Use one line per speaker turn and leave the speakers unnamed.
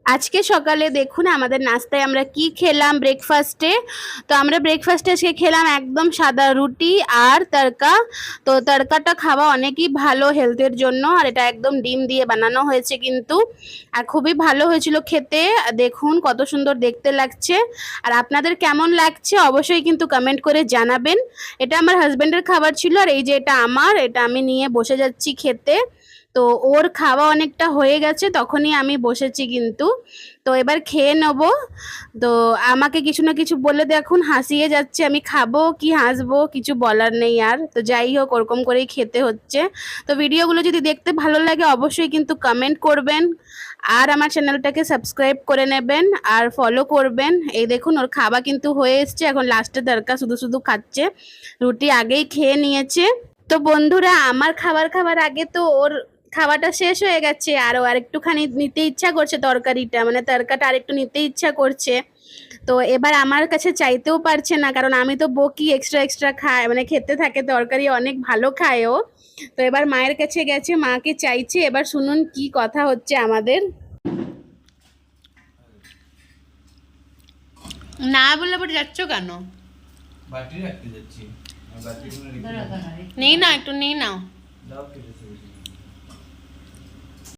আজকে সকালে দেখুন আমাদের নাস্তায় আমরা কি খেলাম ব্রেকফাস্টে। তো আমরা ব্রেকফাস্টে আজকে খেলাম একদম সাদা রুটি আর তড়কা। তো তড়কাটা খাওয়া অনেকই ভালো হেলথের জন্য, আর এটা একদম ডিম দিয়ে বানানো হয়েছে কিন্তু, আর খুবই ভালো হয়েছিল খেতে। দেখুন কত সুন্দর দেখতে লাগছে। আর আপনাদের কেমন লাগছে অবশ্যই কিন্তু কমেন্ট করে জানাবেন। এটা আমার হাজবেন্ডের খাবার ছিল, আর এই যে এটা আমার, এটা আমি নিয়ে বসে যাচ্ছি খেতে। তো ওর খাওয়া অনেকটা হয়ে গেছে, তখনই আমি বসেছি কিন্তু। তো এবার খেয়ে নেব। তো আমাকে কিছু না কিছু বলে দেখুন হাসিয়ে যাচ্ছে, আমি খাবো কি হাসবো কিছু বলার নেই আর। তো যাই হোক ওরকম করেই খেতে হচ্ছে। তো ভিডিওগুলো যদি দেখতে ভালো লাগে অবশ্যই কিন্তু কমেন্ট করবেন, আর আমার চ্যানেলটাকে সাবস্ক্রাইব করে নেবেন আর ফলো করবেন। এই দেখুন ওর খাওয়া কিন্তু হয়ে এসছে, এখন লাস্টে তড়কা শুধু শুধু খাচ্ছে, রুটি আগেই খেয়ে নিয়েছে। তো বন্ধুরা আমার খাবার আগে তো ওর খাওয়াটা শেষ হয়ে গেছে, আর ও আরেকটুখানি নিতে ইচ্ছা করছে, তরকারিটা মানে তরকাটা আরেকটু নিতে ইচ্ছা করছে। তো এবার আমার কাছে চাইতেও পারছে না, কারণ আমি তো বকি এক্সট্রা এক্সট্রা খায়, মানে খেতে থাকে তরকারি অনেক ভালো খায় ও। তো এবার মায়ের কাছে গেছে, মাকে চাইছে, এবার শুনুন কি কথা হচ্ছে আমাদের। না বলে আবার যাচ্ছ কেন?
বাটি রাখতে যাচ্ছি। আর বাটিগুলো রেখে
নেই না, একটু নেই নাও।
দাও কেটে ফেলেছি।